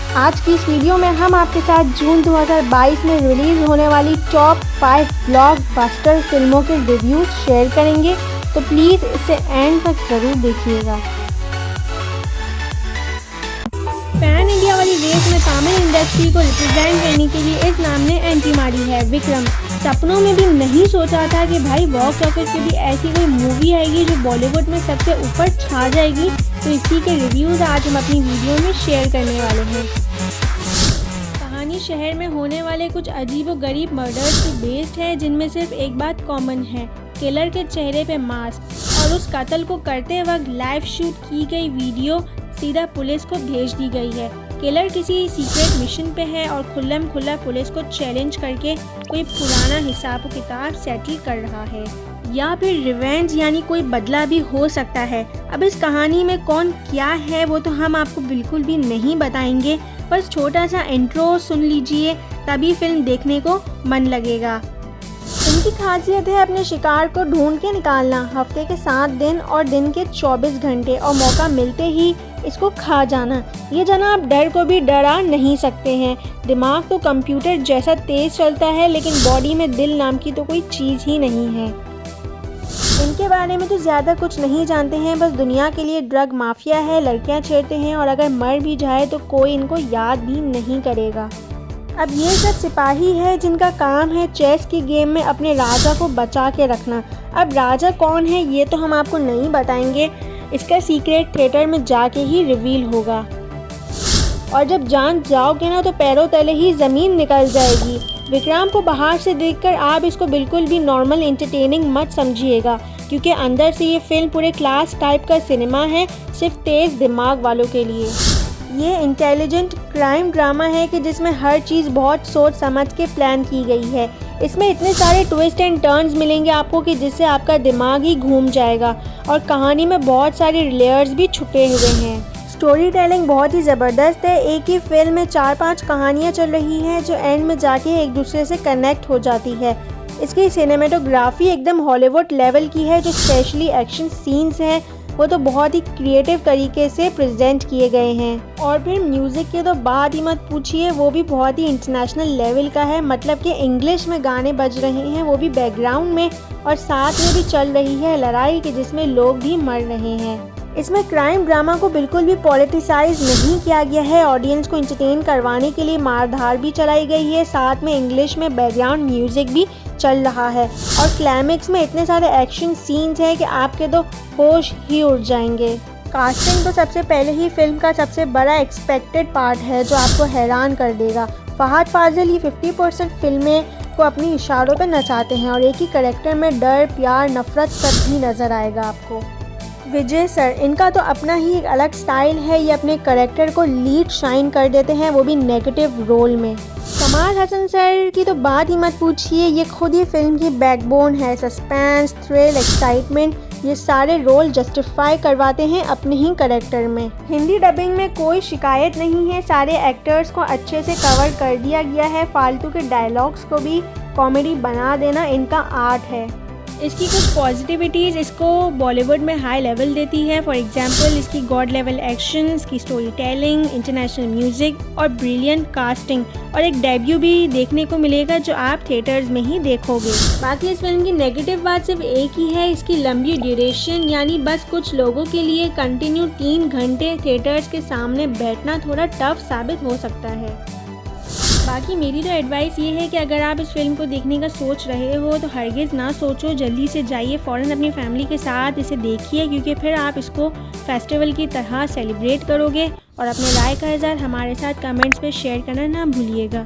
आज की इस वीडियो में हम आपके साथ जून 2022 में रिलीज़ होने वाली टॉप 5 ब्लॉकबस्टर फिल्मों के रिव्यूज शेयर करेंगे, तो प्लीज़ इसे एंड तक ज़रूर देखिएगा। पैन इंडिया वाली रेस में तमिल इंडस्ट्री को रिप्रेजेंट करने के लिए इस नाम ने एंट्री मारी है। विक्रम सपनों में भी नहीं सोचा था कि भाई बॉक्स ऑफिस पे भी ऐसी कोई मूवी आएगी जो बॉलीवुड में सबसे ऊपर छा जाएगी। तो इसी के रिव्यूज़ आज हम अपनी वीडियो में शेयर करने वाले हैं। कहानी शहर में होने वाले कुछ अजीबोगरीब मर्डर्स पे बेस्ड है, जिनमें सिर्फ एक बात कॉमन है, किलर के चेहरे पे मास्क और उस कत्ल को करते वक्त लाइव शूट की गई वीडियो सीधा पुलिस को भेज दी गई है। किलर किसी सीक्रेट मिशन पे है और खुल्लम खुल्ला पुलिस को चैलेंज करके कोई पुराना हिसाब किताब सेटल कर रहा है, या फिर रिवेंज यानी कोई बदला भी हो सकता है। अब इस कहानी में कौन क्या है वो तो हम आपको बिल्कुल भी नहीं बताएंगे, बस छोटा सा इंट्रो सुन लीजिए, तभी फिल्म देखने को मन लगेगा। इनकी खासियत है अपने शिकार को ढूंढ के निकालना, हफ्ते के 7 दिन और दिन के 24 घंटे, और मौका मिलते ही इसको खा जाना। ये जनाब डर को भी डरा नहीं सकते हैं। दिमाग तो कंप्यूटर जैसा तेज चलता है, लेकिन बॉडी में दिल नाम की तो कोई चीज़ ही नहीं है। इनके बारे में तो ज़्यादा कुछ नहीं जानते हैं, बस दुनिया के लिए ड्रग माफिया है, लड़कियां छेड़ते हैं और अगर मर भी जाए तो कोई इनको याद भी नहीं करेगा। अब ये सब सिपाही है जिनका काम है चेस की गेम में अपने राजा को बचा के रखना। अब राजा कौन है ये तो हम आपको नहीं बताएंगे, इसका सीक्रेट थिएटर में जाके ही रिवील होगा, और जब जान जाओगे ना तो पैरों तले ही ज़मीन निकल जाएगी। विक्रम को बाहर से देखकर आप इसको बिल्कुल भी नॉर्मल एंटरटेनिंग मत समझिएगा, क्योंकि अंदर से ये फिल्म पूरे क्लास टाइप का सिनेमा है, सिर्फ तेज़ दिमाग वालों के लिए। ये इंटेलिजेंट क्राइम ड्रामा है कि जिसमें हर चीज़ बहुत सोच समझ के प्लान की गई है। इसमें इतने सारे ट्विस्ट एंड टर्न्स मिलेंगे आपको कि जिससे आपका दिमाग ही घूम जाएगा, और कहानी में बहुत सारे लेयर्स भी छुपे हुए हैं। स्टोरी टेलिंग बहुत ही ज़बरदस्त है। एक ही फिल्म में 4-5 कहानियाँ चल रही हैं जो एंड में जाके एक दूसरे से कनेक्ट हो जाती है। इसकी सिनेमेटोग्राफी एकदम हॉलीवुड लेवल की है। जो स्पेशली एक्शन सीन्स हैं वो तो बहुत ही क्रिएटिव तरीके से प्रेजेंट किए गए हैं, और फिर म्यूज़िक की तो बात ही मत पूछिए, वो भी बहुत ही इंटरनेशनल लेवल का है। मतलब कि इंग्लिश में गाने बज रहे हैं, वो भी बैकग्राउंड में, और साथ में भी चल रही है लड़ाई की जिसमें लोग भी मर रहे हैं। इसमें क्राइम ड्रामा को बिल्कुल भी पॉलिटिसाइज नहीं किया गया है। ऑडियंस को एंटरटेन करवाने के लिए मारधार भी चलाई गई है, साथ में इंग्लिश में बैकग्राउंड म्यूज़िक भी चल रहा है, और क्लाइमेक्स में इतने सारे एक्शन सीन्स हैं कि आपके तो होश ही उड़ जाएंगे। कास्टिंग तो सबसे पहले ही फिल्म का सबसे बड़ा एक्सपेक्टेड पार्ट है जो आपको हैरान कर देगा। फहद फाजिल ये 50% फिल्में को अपनी इशारों पर नचाते हैं, और एक ही कैरेक्टर में डर, प्यार, नफरत सब भी नज़र आएगा आपको। विजय सर, इनका तो अपना ही एक अलग स्टाइल है, ये अपने कैरेक्टर को लीड शाइन कर देते हैं, वो भी नेगेटिव रोल में। कमाल हसन सर की तो बात ही मत पूछिए, ये खुद ही फिल्म की बैकबोन है। सस्पेंस, थ्रिल, एक्साइटमेंट, ये सारे रोल जस्टिफाई करवाते हैं अपने ही कैरेक्टर में। हिंदी डबिंग में कोई शिकायत नहीं है, सारे एक्टर्स को अच्छे से कवर कर दिया गया है। फालतू के डायलॉग्स को भी कॉमेडी बना देना इनका आर्ट है। इसकी कुछ पॉजिटिविटीज़ इसको बॉलीवुड में हाई लेवल देती है। फॉर एग्जांपल इसकी गॉड लेवल एक्शन, इसकी स्टोरी टेलिंग, इंटरनेशनल म्यूज़िक और ब्रिलियंट कास्टिंग, और एक डेब्यू भी देखने को मिलेगा जो आप थिएटर्स में ही देखोगे। बाकी इस फिल्म की नेगेटिव बात सिर्फ एक ही है, इसकी लंबी ड्यूरेशन, यानी बस कुछ लोगों के लिए कंटिन्यू 3 घंटे थिएटर्स के सामने बैठना थोड़ा टफ साबित हो सकता है। बाकी मेरी तो एडवाइस ये है कि अगर आप इस फिल्म को देखने का सोच रहे हो तो हरगिज़ ना सोचो, जल्दी से जाइए, फ़ौरन अपनी फैमिली के साथ इसे देखिए, क्योंकि फिर आप इसको फेस्टिवल की तरह सेलिब्रेट करोगे। और अपने राय का इज़हार हमारे साथ कमेंट्स में शेयर करना ना भूलिएगा।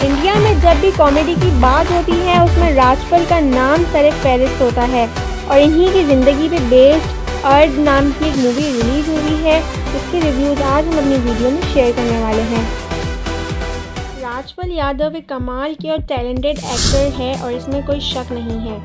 इंडिया में जब भी कॉमेडी की बात होती है उसमें राजपाल का नाम सर फहरिस्त होता है, और इन्हीं की ज़िंदगी पे बेस्ड अर्द नाम की एक मूवी रिलीज़ हुई है, इसके रिव्यूज़ आज हम अपनी वीडियो में शेयर करने वाले हैं। राजपाल यादव एक कमाल के और टैलेंटेड एक्टर है, और इसमें कोई शक नहीं है।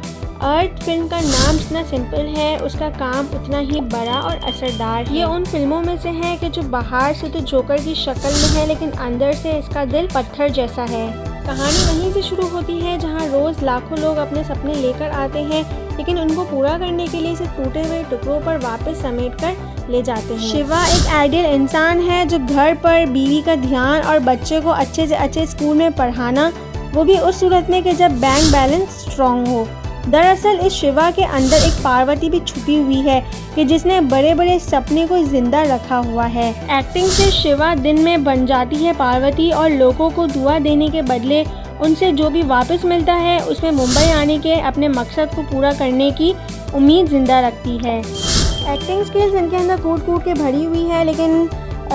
अर्थ फिल्म का नाम जितना सिंपल है उसका काम उतना ही बड़ा और असरदार है। ये उन फिल्मों में से है कि जो बाहर से तो जोकर की शक्ल में है, लेकिन अंदर से इसका दिल पत्थर जैसा है। कहानी वहीं से शुरू होती है जहां रोज़ लाखों लोग अपने सपने लेकर आते हैं, लेकिन उनको पूरा करने के लिए इसे टूटे हुए टुकड़ों पर वापस समेटकर ले जाते हैं। शिवा एक आइडियल इंसान है जो घर पर बीवी का ध्यान और बच्चे को अच्छे से अच्छे स्कूल में पढ़ाना, वो भी उस सूरत में कि जब बैंक बैलेंस स्ट्रॉन्ग हो। दरअसल इस शिवा के अंदर एक पार्वती भी छुपी हुई है कि जिसने बड़े बड़े सपने को जिंदा रखा हुआ है। एक्टिंग से शिवा दिन में बन जाती है पार्वती और लोगों को दुआ देने के बदले उनसे जो भी वापस मिलता है उसमें मुंबई आने के अपने मकसद को पूरा करने की उम्मीद जिंदा रखती है। एक्टिंग स्किल्स इनके अंदर कूट कूट के भरी हुई है, लेकिन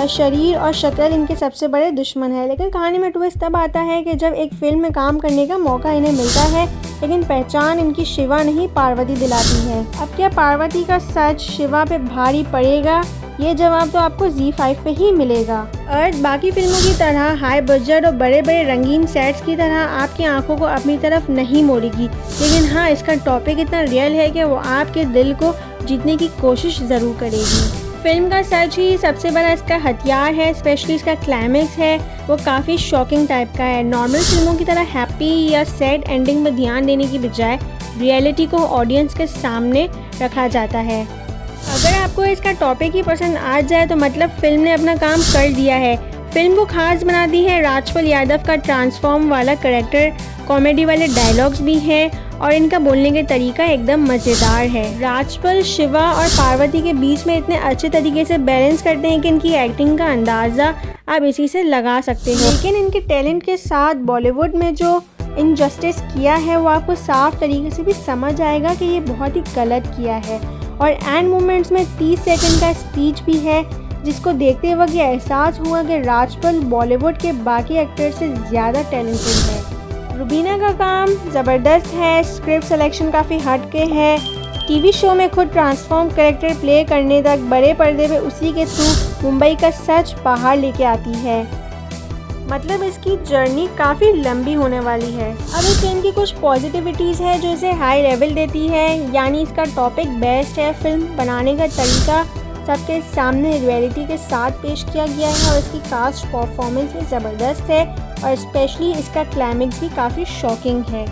शरीर और शक्ल इनके सबसे बड़े दुश्मन है। लेकिन कहानी में ट्विस्ट तब आता है कि जब एक फिल्म में काम करने का मौका इन्हें मिलता है, लेकिन पहचान इनकी शिवा नहीं पार्वती दिलाती है। अब क्या पार्वती का सच शिवा पे भारी पड़ेगा? ये जवाब तो आपको ZEE5 पे ही मिलेगा। अर्थ बाकी फिल्मों की तरह हाई बजट और बड़े बड़े रंगीन सेट्स की तरह आपकी आंखों को अपनी तरफ नहीं मोड़ेगी, लेकिन हाँ, इसका टॉपिक इतना रियल है कि वो आपके दिल को जीतने की कोशिश ज़रूर करेगी। फिल्म का सच ही सबसे बड़ा इसका हथियार है, स्पेशली इसका क्लाइमेक्स है वो काफ़ी शॉकिंग टाइप का है। नॉर्मल फिल्मों की तरह हैप्पी या सैड एंडिंग में ध्यान देने की बजाय रियलिटी को ऑडियंस के सामने रखा जाता है। अगर आपको इसका टॉपिक ही पसंद आ जाए तो मतलब फिल्म ने अपना काम कर दिया है। फिल्म को खास बना दी है राजपाल यादव का ट्रांसफॉर्म वाला कैरेक्टर, कॉमेडी वाले डायलॉग्स भी हैं और इनका बोलने का तरीका एकदम मज़ेदार है। राजपाल शिवा और पार्वती के बीच में इतने अच्छे तरीके से बैलेंस करते हैं कि इनकी एक्टिंग का अंदाज़ा आप इसी से लगा सकते हो। लेकिन इनके टैलेंट के साथ बॉलीवुड में जो इनजस्टिस किया है वो आपको साफ तरीके से भी समझ आएगा कि ये बहुत ही गलत किया है। और एंड मोमेंट्स में 30 सेकंड का स्पीच भी है जिसको देखते वक्त ये एहसास हुआ कि राजपाल बॉलीवुड के बाकी एक्टर्स से ज़्यादा टैलेंटेड है। रुबीना का काम ज़बरदस्त है, स्क्रिप्ट सिलेक्शन काफ़ी हटके है, टीवी शो में खुद ट्रांसफॉर्म कैरेक्टर प्ले करने तक बड़े पर्दे पे उसी के थ्रू मुंबई का सच बाहर लेके आती है। मतलब इसकी जर्नी काफ़ी लंबी होने वाली है। अब इस फिल्म की कुछ पॉजिटिविटीज़ है जो इसे हाई लेवल देती है, यानी इसका टॉपिक बेस्ट है, फिल्म बनाने का तरीका सबके सामने रियलिटी के साथ पेश किया गया है और इसकी कास्ट परफॉर्मेंस भी ज़बरदस्त है और स्पेशली इसका क्लाइमेक्स भी काफ़ी शॉकिंग है।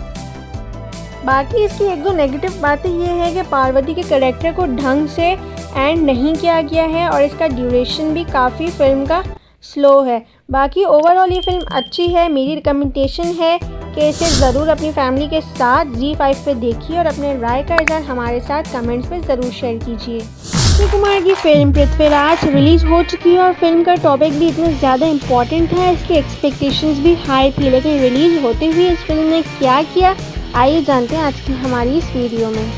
बाकी इसकी एक दो नेगेटिव बातें ये है कि पार्वती के कैरेक्टर को ढंग से एंड नहीं किया गया है और इसका ड्यूरेशन भी काफ़ी फिल्म का स्लो है। बाकी ओवरऑल ये फिल्म अच्छी है। मेरी रिकमेंडेशन है कि इसे ज़रूर अपनी फैमिली के साथ ZEE5 पे देखिए और अपने राय का इज़हार हमारे साथ कमेंट्स में ज़रूर शेयर कीजिए। अक्षय कुमार की फिल्म पृथ्वीराज रिलीज़ हो चुकी है और फिल्म का टॉपिक भी इतना ज़्यादा इम्पॉर्टेंट है, इसकी एक्सपेक्टेशंस भी हाई थी, लेकिन रिलीज़ होते हुए इस फिल्म ने क्या किया आइए जानते हैं आज की हमारी इस वीडियो में।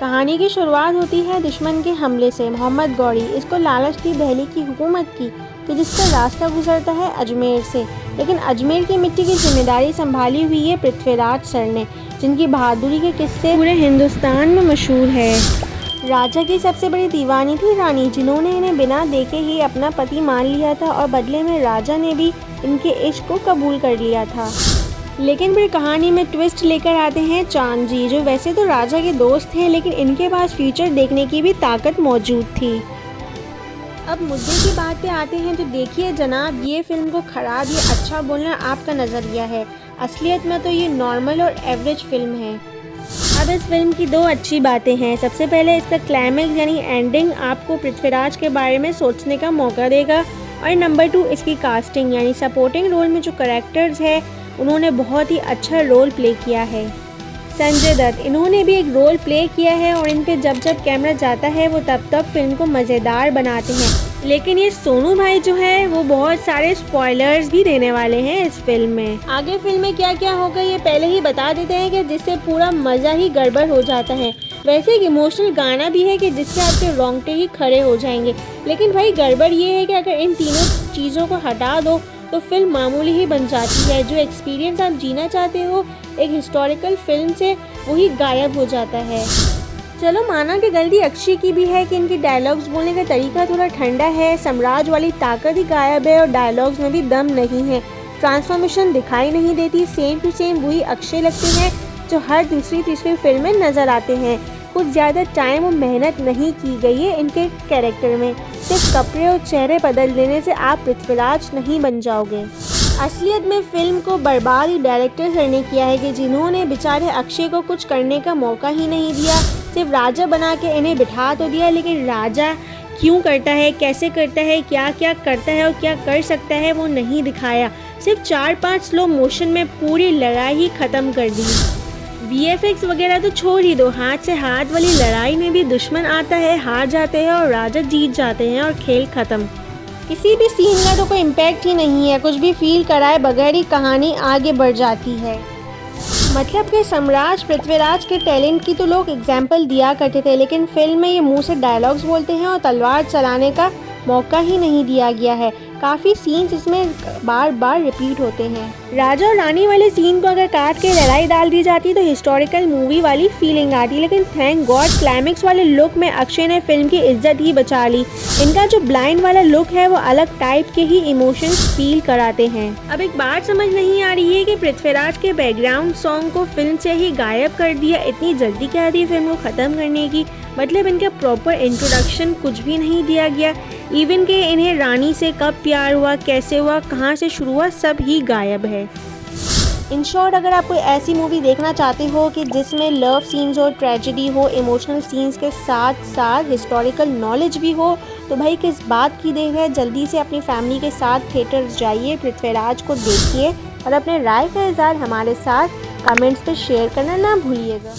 कहानी की शुरुआत होती है दुश्मन के हमले से। मोहम्मद गौरी इसको लालच थी दिल्ली की हुकूमत की कि जिसका रास्ता गुजरता है अजमेर से, लेकिन अजमेर की मिट्टी की जिम्मेदारी संभाली हुई है पृथ्वीराज सर ने, जिनकी बहादुरी के किस्से पूरे हिंदुस्तान में मशहूर है। राजा की सबसे बड़ी दीवानी थी रानी, जिन्होंने इन्हें बिना देखे ही अपना पति मान लिया था और बदले में राजा ने भी इनके इश्क को कबूल कर लिया था। लेकिन फिर कहानी में ट्विस्ट लेकर आते हैं चांद जी, जो वैसे तो राजा के दोस्त थे लेकिन इनके पास फ्यूचर देखने की भी ताकत मौजूद थी। अब मुद्दे की बात पे आते हैं तो देखिए जनाब, ये फिल्म को ख़राब या अच्छा बोलना आपका नज़रिया है, असलियत में तो ये नॉर्मल और एवरेज फिल्म है। अब इस फिल्म की दो अच्छी बातें हैं। सबसे पहले इसका क्लाइमेक्स यानी एंडिंग आपको पृथ्वीराज के बारे में सोचने का मौका देगा और नंबर 2 इसकी कास्टिंग यानी सपोर्टिंग रोल में जो कैरेक्टर्स है उन्होंने बहुत ही अच्छा रोल प्ले किया है। संजय दत्त इन्होंने भी एक रोल प्ले किया है और इन पे जब जब कैमरा जाता है वो तब तब फिल्म को मज़ेदार बनाते हैं। लेकिन ये सोनू भाई जो है वो बहुत सारे स्पॉयलर्स भी देने वाले हैं इस फिल्म में। आगे फिल्म में क्या क्या होगा ये पहले ही बता देते हैं कि जिससे पूरा मज़ा ही गड़बड़ हो जाता है। वैसे एक इमोशनल गाना भी है कि जिससे आपके रोंगटे ही खड़े हो जाएंगे, लेकिन भाई गड़बड़ ये है कि अगर इन तीनों चीज़ों को हटा दो तो फिल्म मामूली ही बन जाती है। जो एक्सपीरियंस आप जीना चाहते हो एक हिस्टोरिकल फिल्म से वही गायब हो जाता है। चलो माना कि गलती अक्षय की भी है कि इनकी डायलॉग्स बोलने का तरीका थोड़ा ठंडा है, सम्राट वाली ताकत ही गायब है और डायलॉग्स में भी दम नहीं है, ट्रांसफॉर्मेशन दिखाई नहीं देती, सेम टू सेम वही अक्षय लगते हैं जो हर दूसरी तीसरी फिल्म में नज़र आते हैं। कुछ ज़्यादा टाइम और मेहनत नहीं की गई है इनके कैरेक्टर में, सिर्फ कपड़े और चेहरे बदल देने से आप पृथ्वीराज नहीं बन जाओगे। असलियत में फिल्म को बर्बाद ही डायरेक्टर सर ने किया है कि जिन्होंने बेचारे अक्षय को कुछ करने का मौका ही नहीं दिया। सिर्फ राजा बना के इन्हें बिठा तो दिया, लेकिन राजा क्यों करता है, कैसे करता है, क्या क्या करता है और क्या कर सकता है वो नहीं दिखाया। सिर्फ 4-5 स्लो मोशन में पूरी लड़ाई ही ख़त्म कर दी। VFX वगैरह तो छोड़ ही दो, हाथ से हाथ वाली लड़ाई में भी दुश्मन आता है, हार जाते हैं और राजा जीत जाते हैं और खेल ख़त्म। किसी भी सीन का तो कोई इम्पैक्ट ही नहीं है, कुछ भी फील कराए बगैर ही कहानी आगे बढ़ जाती है। मतलब कि सम्राट पृथ्वीराज के टैलेंट की तो लोग एग्जाम्पल दिया करते थे, लेकिन फिल्म में ये मुंह से डायलॉग्स बोलते हैं और तलवार चलाने का मौका ही नहीं दिया गया है। काफ़ी सीन्स इसमें बार बार रिपीट होते हैं। राजा और रानी वाले सीन को अगर काट के लड़ाई डाल दी जाती तो हिस्टोरिकल मूवी वाली फीलिंग आती, लेकिन थैंक गॉड क्लाइमेक्स वाले लुक में अक्षय ने फिल्म की इज्जत ही बचा ली। इनका जो ब्लाइंड वाला लुक है वो अलग टाइप के ही इमोशंस फील कराते हैं। अब एक बात समझ नहीं आ रही है कि पृथ्वीराज के बैकग्राउंड सॉन्ग को फिल्म से ही गायब कर दिया, इतनी जल्दी क्या थी फिल्म को ख़त्म करने की। मतलब इनका प्रॉपर इंट्रोडक्शन कुछ भी नहीं दिया गया, इवन के इन्हें रानी से कब प्यार हुआ, कैसे हुआ, कहाँ से शुरू हुआ, सब ही गायब है। इन शॉर्ट अगर आप कोई ऐसी मूवी देखना चाहते हो कि जिसमें लव सीन्स हो, ट्रेजेडी हो, इमोशनल सीन्स के साथ साथ हिस्टोरिकल नॉलेज भी हो, तो भाई किस बात की देर है, जल्दी से अपनी फैमिली के साथ थिएटर्स जाइए, पृथ्वीराज को देखिए और अपने राय का इज़हार हमारे साथ कमेंट्स पे शेयर करना ना भूलिएगा।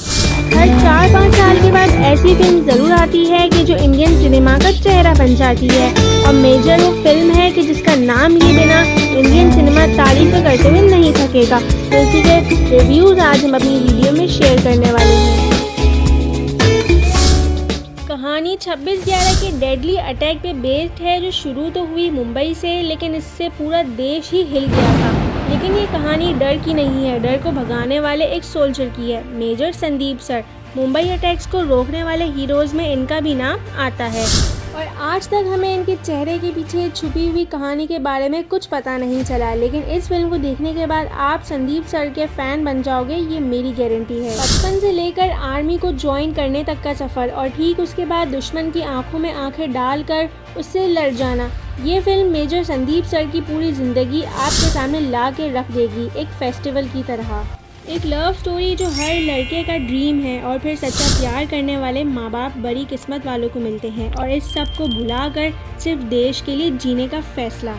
हर 4-5 साल के बाद ऐसी फिल्म ज़रूर आती है कि जो इंडियन सिनेमा का चेहरा बन जाती है, और मेजर वो फिल्म है कि जिसका नाम लिए बिना इंडियन सिनेमा तारीफ करते हुए नहीं थकेगा। तो इसी के रिव्यूज़ आज हम अपनी वीडियो में शेयर करने वाले हैं। कहानी 26/11 के डेडली अटैक पे बेस्ड है, जो शुरू तो हुई मुंबई से, लेकिन इससे पूरा देश ही हिल गया था। लेकिन ये कहानी डर की नहीं है, डर को भगाने वाले एक सोल्जर की है, major Sandeep sir. Mumbai attacks को रोकने वाले हीरोज़ में इनका भी नाम आता है, और आज तक हमें इनके चेहरे के पीछे छुपी हुई कहानी के बारे में कुछ पता नहीं चला। लेकिन इस फिल्म को देखने के बाद आप संदीप सर के फ़ैन बन जाओगे, ये मेरी गारंटी है। बचपन से लेकर आर्मी को ज्वाइन करने तक का सफ़र, और ठीक उसके बाद दुश्मन की आंखों में आंखें डालकर उससे लड़ जाना, ये फिल्म मेजर संदीप सर की पूरी ज़िंदगी आपके सामने ला के रख देगी, एक फेस्टिवल की तरह। एक लव स्टोरी जो हर लड़के का ड्रीम है, और फिर सच्चा प्यार करने वाले माँ बाप बड़ी किस्मत वालों को मिलते हैं, और इस सब को भुलाकर सिर्फ देश के लिए जीने का फैसला।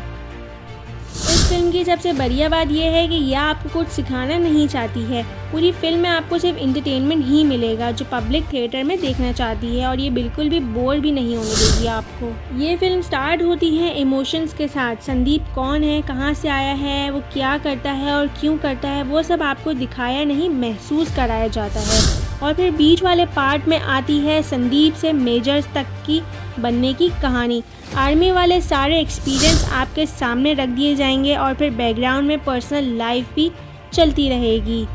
इस फिल्म की सबसे बढ़िया बात यह है कि यह आपको कुछ सिखाना नहीं चाहती है। पूरी फिल्म में आपको सिर्फ इंटरटेनमेंट ही मिलेगा, जो पब्लिक थिएटर में देखना चाहती है, और ये बिल्कुल भी बोर भी नहीं होने देगी आपको। ये फिल्म स्टार्ट होती है इमोशंस के साथ। संदीप कौन है, कहाँ से आया है, वो क्या करता है और क्यों करता है, वो सब आपको दिखाया नहीं, महसूस कराया जाता है। और फिर बीच वाले पार्ट में आती है संदीप से मेजर तक की बनने की कहानी। आर्मी वाले सारे एक्सपीरियंस आपके सामने रख दिए जाएंगे, और फिर बैकग्राउंड में पर्सनल लाइफ भी चलती रहेगी।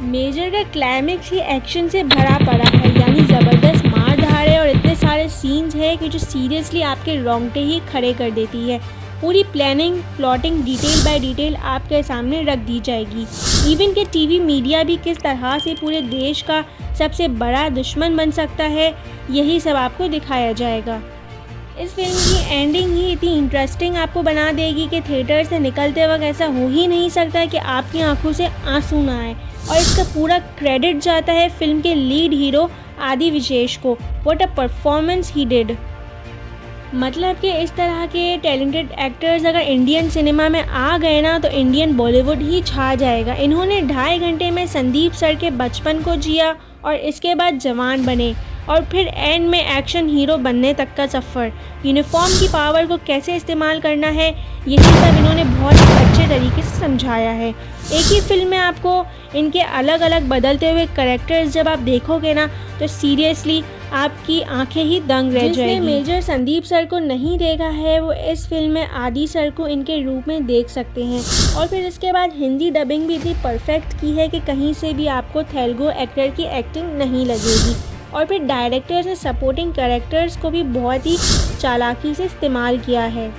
मेजर का क्लाइमेक्स ही एक्शन से भरा पड़ा है, यानी ज़बरदस्त मार धाड़े और इतने सारे सीन्स हैं कि जो सीरियसली आपके रोंगटे ही खड़े कर देती है। पूरी planning, plotting detail by detail आपके सामने रख दी जाएगी। इवन के टीवी मीडिया भी किस तरह से पूरे देश का सबसे बड़ा दुश्मन बन सकता है, यही सब आपको दिखाया जाएगा। इस फिल्म की एंडिंग ही इतनी इंटरेस्टिंग आपको बना देगी कि थिएटर से निकलते वक्त ऐसा हो ही नहीं सकता कि आपकी आंखों से आंसू ना आए। और इसका पूरा क्रेडिट जाता है फिल्म के लीड हीरो आदि विशेष को। What a performance he did. मतलब कि इस तरह के टैलेंटेड एक्टर्स अगर इंडियन सिनेमा में आ गए ना, तो इंडियन बॉलीवुड ही छा जाएगा। इन्होंने 2.5 घंटे में संदीप सर के बचपन को जिया, और इसके बाद जवान बने, और फिर एंड में एक्शन हीरो बनने तक का सफ़र। यूनिफॉर्म की पावर को कैसे इस्तेमाल करना है, यही सब इन्होंने बहुत ही अच्छे तरीके से समझाया है। एक ही फिल्म में आपको इनके अलग अलग बदलते हुए कैरेक्टर्स जब आप देखोगे ना, तो सीरियसली आपकी आंखें ही दंग रह जाएगी। जिसने मेजर संदीप सर को नहीं देखा है, वो इस फिल्म में आदि सर को इनके रूप में देख सकते हैं। और फिर इसके बाद हिंदी डबिंग भी इतनी परफेक्ट की है कि कहीं से भी आपको तेलुगु एक्टर की एक्टिंग नहीं लगेगी। और फिर डायरेक्टर्स ने सपोर्टिंग कैरेक्टर्स को भी बहुत ही चालाकी से इस्तेमाल किया है।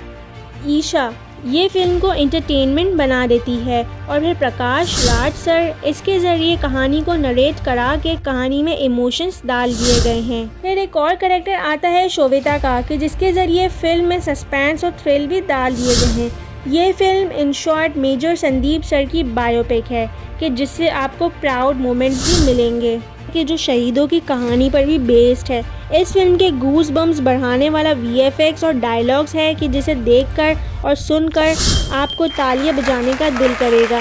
ईशा ये फिल्म को एंटरटेनमेंट बना देती है, और फिर प्रकाश राज सर इसके ज़रिए कहानी को नरेट करा के कहानी में इमोशंस डाल दिए गए हैं। फिर एक और कैरेक्टर आता है शोभिता का, कि जिसके ज़रिए फिल्म में सस्पेंस और थ्रिल भी डाल दिए गए हैं। ये film in short major Sandeep sir की बायोपिक है कि जिससे आपको प्राउड मोमेंट्स भी मिलेंगे कि जो शहीदों की कहानी पर भी बेस्ड है। इस फिल्म के गूज बम्स बढ़ाने वाला VFX और डायलॉग्स है कि जिसे देखकर और सुनकर आपको तालियां बजाने का दिल करेगा।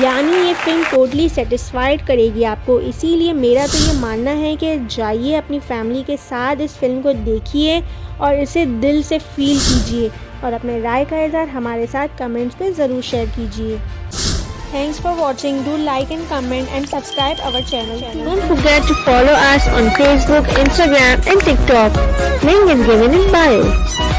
यानी ये फिल्म टोटली सेटिस्फाइड करेगी आपको। इसीलिए मेरा तो ये मानना है कि जाइए अपनी फैमिली के साथ इस फिल्म को देखिए और इसे दिल से फील कीजिए और अपने राय का इज़हार हमारे साथ कमेंट्स में ज़रूर शेयर कीजिए। Thanks for watching. Do like and comment and subscribe our channel. Don't forget to follow us on Facebook, Instagram and TikTok. Link is given in bio.